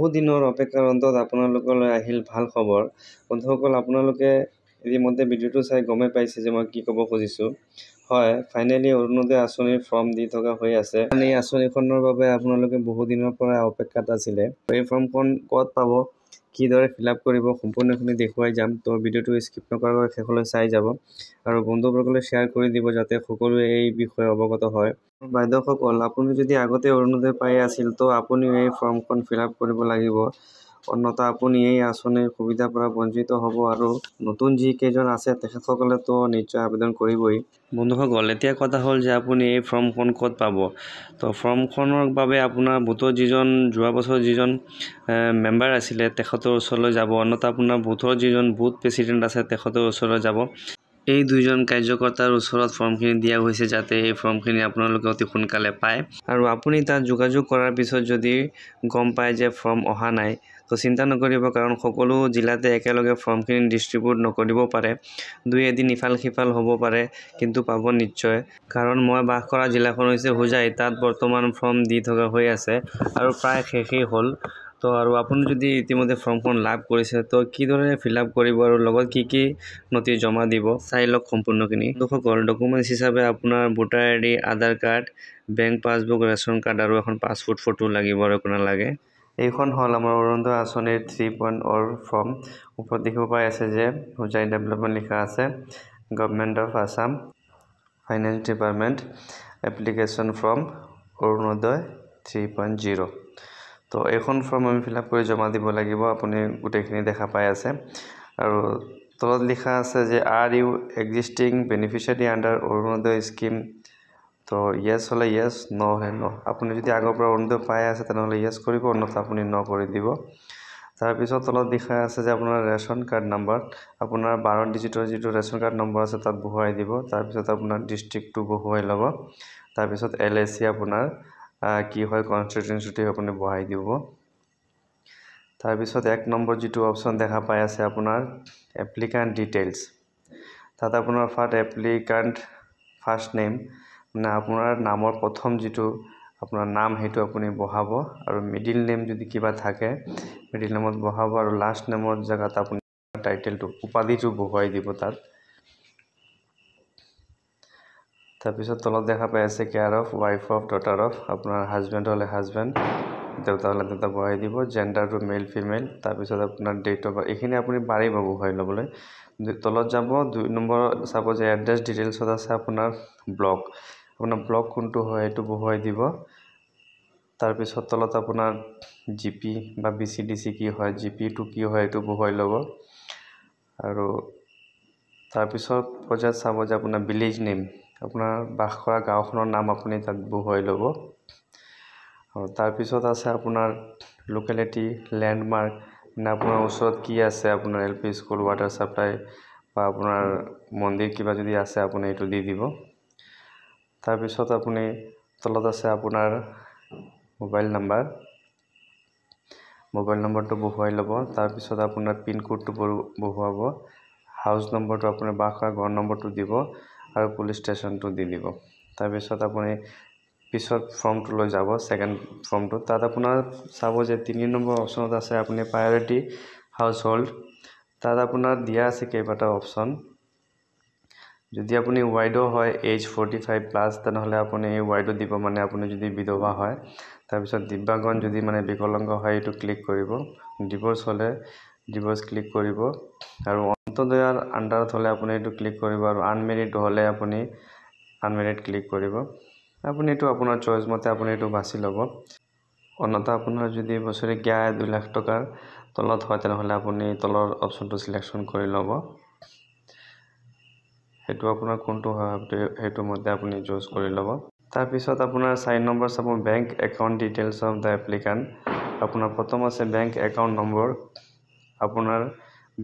বহু দিনৰ অপেক্ষাৰ অন্তত আপোনালোকলৈ আহিল ভাল খবৰ। বন্ধুসকল, আপোনালোকে ইতিমধ্যে ভিডিঅ'টো চাই গমেই পাইছে যে মই কি ক'ব খুজিছোঁ। হয়, ফাইনেলি অৰুণোদয় আঁচনিৰ ফৰ্ম দি থকা হৈ আছে। এই আঁচনিখনৰ বাবে আপোনালোকে বহু দিনৰ পৰা অপেক্ষাত আছিলে। এই ফৰ্মখন ক'ত পাব, কিদৰে ফিল আপ কৰিব, সম্পূৰ্ণখিনি দেখুৱাই যাম। তো ভিডিঅ'টো স্কিপ নকৰাকৈ শেষলৈ চাই যাব আৰু বন্ধুবৰ্গলৈ শ্বেয়াৰ কৰি দিব যাতে সকলোৱে এই বিষয়ে অৱগত হয়। বাইদেউসকল, আপুনি যদি আগতে অৰুণোদয় পাই আছিল তো আপুনি এই ফৰ্মখন ফিল আপ কৰিব লাগিব। অন্যথা আপুনি এই আঁচনিৰ সুবিধাৰ পৰা বঞ্চিত হ'ব আৰু নতুন যি কেইজন আছে তেখেতসকলেতো নিশ্চয় আবেদন কৰিবই। বন্ধুসকল, এতিয়া কথা হ'ল যে আপুনি এই ফৰ্মখন ক'ত পাব। তো ফৰ্মখনৰ বাবে আপোনাৰ বুথৰ যিজন যোৱা বছৰ যিজন মেম্বাৰ আছিলে তেখেতৰ ওচৰলৈ যাব। অন্যথা আপোনাৰ বুথৰ যিজন বুথ প্ৰেচিডেণ্ট আছে তেখেতৰ ওচৰলৈ যাব। এই দুইজন কাৰ্যকৰ্তাৰ ওচৰত ফৰ্মখিনি দিয়া হৈছে যাতে এই ফৰ্মখিনি আপোনালোকে অতি সোনকালে পায়। আৰু আপুনি তাত যোগাযোগ কৰাৰ পিছত যদি গম পায় যে ফৰ্ম অহা নাই তো চিন্তা নকৰিব, কাৰণ সকলো জিলাতে একেলগে ফৰ্মখিনি ডিষ্ট্ৰিবিউট নকৰিব পাৰে। দুই এদিন ইফাল সিফাল হ'ব পাৰে, কিন্তু পাব নিশ্চয়। কাৰণ মই বাস কৰা জিলাখন হৈছে হোজাই, তাত বৰ্তমান ফৰ্ম দি থকা হৈ আছে আৰু প্ৰায় শেষেই হ'ল। তো আৰু আপুনি যদি ইতিমধ্যে ফৰ্মখন লাভ কৰিছে তো কিদৰে ফিল আপ কৰিব আৰু লগত কি নথি জমা দিব চাই লওক সম্পূৰ্ণখিনি। বন্ধুসকল, ডকুমেণ্টছ হিচাপে আপোনাৰ voter ID, Aadhaar card, bank passbook, ration card আৰু এখন পাছপোৰ্ট ফটো লাগিব আৰু একো নালাগে। এইখন হ'ল আমাৰ অৰুণোদয় আঁচনিৰ 3.0 ফৰ্ম। ওপৰত দেখিব পাই আছে যে হোজাই ডেভেলপমেণ্ট লিখা আছে, government of Assam, finance department, application form Orunodoi 3.0। তো এইখন ফৰ্ম আমি ফিল আপ কৰি জমা দিব লাগিব। আপুনি গোটেইখিনি দেখা পাই আছে আৰু তলত লিখা আছে যে are you existing beneficiary under Orunodoi scheme. তো য়েছ হ'লে য়েছ, ন হ'লে ন। আপুনি যদি আগৰ পৰা অৰুণোদয় পাই আছে তেনেহ'লে য়েছ কৰিব, অন্যথা আপুনি ন কৰি দিব। তাৰপিছত তলত লিখা আছে যে আপোনাৰ ৰেচন কাৰ্ড নাম্বাৰ, আপোনাৰ 12 ডিজিটৰ যিটো ৰেচন কাৰ্ড নম্বৰ আছে তাত বহুৱাই দিব। তাৰপিছত আপোনাৰ ডিষ্ট্ৰিক্টটো বহুৱাই ল'ব। তাৰপিছত LIC আপোনাৰ কি হয় কনষ্টিটিউৱেন্সিটো আপুনি বহাই দিব। তাৰপিছত 1 নম্বৰ যিটো অপশ্যন দেখা পাই আছে আপোনাৰ এপ্লিকাণ্ট ডিটেইলছ, তাত আপোনাৰ এপ্লিকাণ্ট ফাৰ্ষ্ট নেম, মানে আপোনাৰ নামৰ প্ৰথম যিটো আপোনাৰ নাম সেইটো আপুনি বহাব আৰু মিডিল নেম যদি কিবা থাকে মিডিল নেমত বহাব আৰু লাষ্ট নেমৰ জেগাত আপুনি টাইটেলটো উপাধিটো বহুৱাই দিব তাত। তাৰপিছত তলত দেখা পাই আছে care of, wife of, daughter of, আপোনাৰ হাজবেণ্ড হ'লে হাজবেণ্ড, দেউতা হ'লে দেউতা বহাই দিব, জেণ্ডাৰটো মেল ফিমেল। তাৰপিছত আপোনাৰ ডেট অফ বাৰ্থ, এইখিনি আপুনি পাৰিব বহুৱাই ল'বলৈ। তলত যাব 2 নম্বৰ, চাব যে এড্ৰেছ ডিটেইলছত আছে আপোনাৰ ব্লক, আপোনাৰ ব্লক কোনটো হয় সেইটো বহুৱাই দিব। তাৰপিছত তলত আপোনাৰ GP বা BCDC কি হয়, GP2 কি হয় এইটো বহুৱাই ল'ব। আৰু তাৰপিছত পৰ্যায়ত চাব যে আপোনাৰ ভিলেজ নেম, আপোনাৰ বাস কৰা গাঁওখনৰ নাম আপুনি তাত বহুৱাই ল'ব। আৰু তাৰপিছত আছে আপোনাৰ লোকেলিটি, লেণ্ডমাৰ্ক, মানে আপোনাৰ ওচৰত কি আছে, আপোনাৰ LP স্কুল, ৱাটাৰ ছাপ্লাই বা আপোনাৰ মন্দিৰ কিবা যদি আছে আপুনি এইটো দি দিব। তাৰপিছত আপুনি তলত আছে আপোনাৰ মোবাইল নম্বৰটো বহুৱাই ল'ব। তাৰপিছত আপোনাৰ পিনক'ডটো বহুৱাব, হাউচ নম্বৰটো আপোনাৰ বাস কৰা ঘৰ নম্বৰটো দিব আৰু পুলিচ ষ্টেচনটো দি দিব। তাৰপিছত আপুনি পিছত ফৰ্মটো লৈ যাব, ছেকেণ্ড ফৰ্মটো। তাত আপোনাৰ চাব যে 3 নম্বৰ অপশ্যনত আছে আপুনি প্ৰায়ৰিটি হাউচ হোল্ড, তাত আপোনাৰ দিয়া আছে কেইবাটাও অপশ্যন। যদি আপুনি ৱাইডো হয় এজ 45+ তেনেহ'লে আপুনি এই ৱাইডো দিব, মানে আপুনি যদি বিধৱা হয়। তাৰপিছত দিব্যাংগন যদি মানে বিকলাংগ হয় এইটো ক্লিক কৰিব, ডিভ'ৰ্চ হ'লে ডিভ'ৰ্চ ক্লিক কৰিব, আৰু অন্তোদয়াৰ আণ্ডাৰত হ'লে আপুনি এইটো ক্লিক কৰিব, আৰু আনমেৰিড হ'লে আপুনি আনমেৰিড ক্লিক কৰিব। আপুনি এইটো আপোনাৰ চইচ মতে আপুনি এইটো বাছি ল'ব। অন্যথা আপোনাৰ যদি বছৰেকীয়া 2 লাখ টকাৰ তলত হয় তেনেহ'লে আপুনি তলৰ অপশ্যনটো চিলেকশ্যন কৰি ল'ব। সেইটো আপোনাৰ কোনটো হয় সেইটো মতে আপুনি চুজ কৰি ল'ব। তাৰপিছত আপোনাৰ 4 number sub bank account details of the applicant. আপোনাৰ প্ৰথম আছে বেংক একাউণ্ট নম্বৰ, আপোনাৰ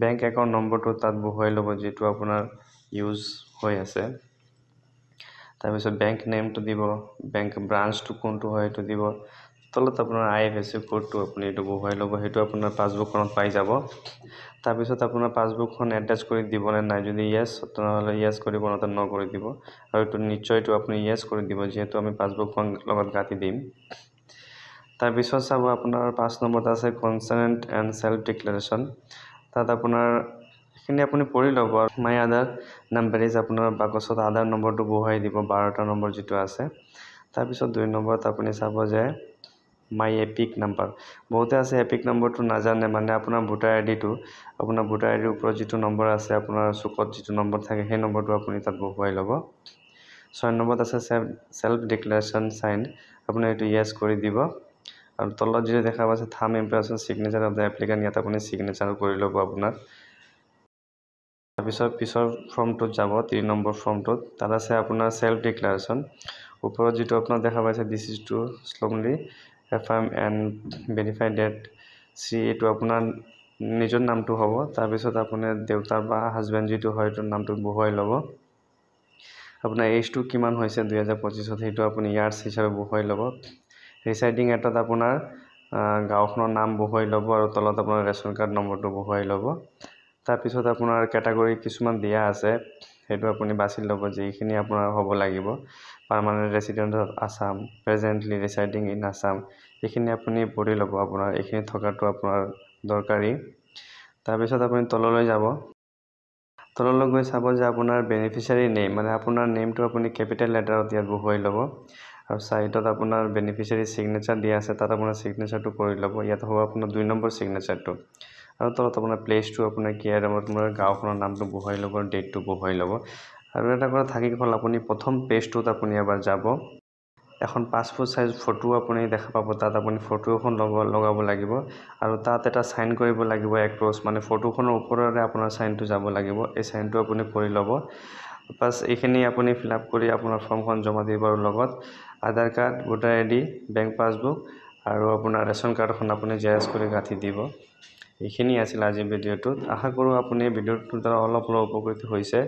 বেংক একাউণ্ট নম্বৰটো তাত বহুৱাই ল'ব যিটো আপোনাৰ ইউজ হৈ আছে। তাৰপিছত বেংক নেমটো দিব, বেংক ব্ৰাঞ্চটো কোনটো হয় সেইটো দিব। তলত আপোনাৰ IFSC কোডটো আপুনি এইটো বহুৱাই ল'ব, সেইটো আপোনাৰ পাছবুকখনত পাই যাব। তাৰপিছত আপোনাৰ পাছবুকখন এটাচ কৰি দিবনে নাই, যদি য়েছ তেনেহ'লে য়েছ কৰিব, নহ'লে ন কৰি দিব। আৰু এইটো নিশ্চয়টো আপুনি য়েছ কৰি দিব যিহেতু আমি পাছবুকখন লগত কাটি দিম। তাৰপিছত চাব আপোনাৰ 5 নম্বৰত আছে কনচেণ্ট এণ্ড চেল্ফ ডিক্লেৰেশ্যন। তাত আপোনাৰ এইখিনি আপুনি পঢ়ি ল'ব আৰু মাই আধাৰ নাম্বাৰ ইজ আপোনাৰ বাকচত আধাৰ নম্বৰটো বহুৱাই দিব 12টা নম্বৰ যিটো আছে। তাৰপিছত 2 নম্বৰত আপুনি চাব যে মাই এপিক নাম্বাৰ। বহুতে আছে এপিক নম্বৰটো নাজানে, মানে আপোনাৰ ভোটাৰ আইডিটো আপোনাৰ ভোটাৰ আইডিৰ ওপৰত যিটো নম্বৰ আছে আপোনাৰ চুকত যিটো নম্বৰ থাকে সেই নম্বৰটো আপুনি তাত বহুৱাই ল'ব। 6 নম্বৰত আছে চেল্ফ ডিক্লেৰেশ্যন চাইন, আপুনি এইটো য়েছ কৰি দিব। আৰু তলত যিটো দেখা পাইছে থাম impression signature of the applicant, ইয়াত আপুনি ছিগনেচাৰ কৰি ল'ব আপোনাৰ। তাৰপিছত পিছৰ ফৰ্মটোত যাব 3 নম্বৰ ফৰ্মটোত, তাত আছে আপোনাৰ চেল্ফ ডিক্লেৰেশ্যন। ওপৰত যিটো আপোনাৰ দেখা পাইছে this is to solemnly affirm and verify that she, এইটো আপোনাৰ নিজৰ নামটো হ'ব। তাৰপিছত আপোনাৰ দেউতাৰ বা হাজবেণ্ড যিটো হয় এইটোৰ নামটো বহুৱাই ল'ব। আপোনাৰ এইজটো কিমান হৈছে 2025, সেইটো আপুনি ইয়াৰ্ছ হিচাপে বহুৱাই ল'ব। ৰিচাইডিং এটাত আপোনাৰ গাঁওখনৰ নাম বহুৱাই ল'ব আৰু তলত আপোনাৰ ৰেচন কাৰ্ড নম্বৰটো বহুৱাই ল'ব। তাৰপিছত আপোনাৰ কেটাগৰী কিছুমান দিয়া আছে, সেইটো আপুনি বাছি ল'ব যে এইখিনি আপোনাৰ হ'ব লাগিব। Permanent resident of Assam, presently ৰিচাইডিং in Assam, এইখিনি আপুনি পঢ়ি ল'ব, আপোনাৰ এইখিনি থকাটো আপোনাৰ দৰকাৰী। তাৰপিছত আপুনি তললৈ যাব, তললৈ গৈ চাব যে আপোনাৰ বেনিফিচিয়াৰী নেম, মানে আপোনাৰ নেমটো আপুনি কেপিটেল লেটাৰত ইয়াত বহুৱাই ল'ব। আৰু ছাইডত আপোনাৰ বেনিফিচিয়াৰী ছিগনেচাৰ দিয়া আছে, তাত আপোনাৰ ছিগনেচাৰটো কৰি ল'ব। ইয়াত হ'ব আপোনাৰ 2 নম্বৰ ছিগনেচাৰটো। আৰু তলত আপোনাৰ প্লেচটো আপোনাৰ কেয়াৰ আপোনাৰ গাঁওখনৰ নামটো বহুৱাই ল'ব, ডেটটো বহুৱাই ল'ব। আৰু এটা কথা থাকি গ'ল, আপুনি প্ৰথম পেজটোত আপুনি এবাৰ যাব, এখন পাছপোৰ্ট চাইজ ফটো আপুনি দেখা পাব, তাত আপুনি ফটো এখন লগাব লাগিব আৰু তাত এটা চাইন কৰিব লাগিব এক্ৰছ, মানে ফটোখনৰ ওপৰৰে আপোনাৰ চাইনটো যাব লাগিব। এই চাইনটো আপুনি কৰি ল'ব। বাছ এইখিনি আপুনি ফিল আপ কৰি আপোনাৰ ফৰ্মখন জমা দিব আৰু লগত Aadhaar card, voter ID, bank passbook আৰু আপোনাৰ ৰেচন কাৰ্ডখন আপুনি জেৰক্স কৰি গাঁঠি দিব। এইখিনি আছিল আজিৰ ভিডিঅ'টোত। আশা কৰোঁ আপুনি ভিডিঅ'টোৰ দ্বাৰা অলপ উপকৃত হৈছে।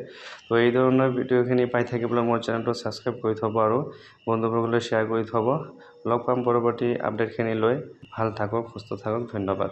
তো এই ধৰণৰ ভিডিঅ'খিনি পাই থাকিবলৈ মোৰ চেনেলটো ছাবস্ক্ৰাইব কৰি থ'ব আৰু বন্ধুবৰ্গলৈ শ্বেয়াৰ কৰি থ'ব। লগ পাম পৰৱৰ্তী আপডেটখিনি লৈ। ভাল থাকক, সুস্থ থাকক, ধন্যবাদ।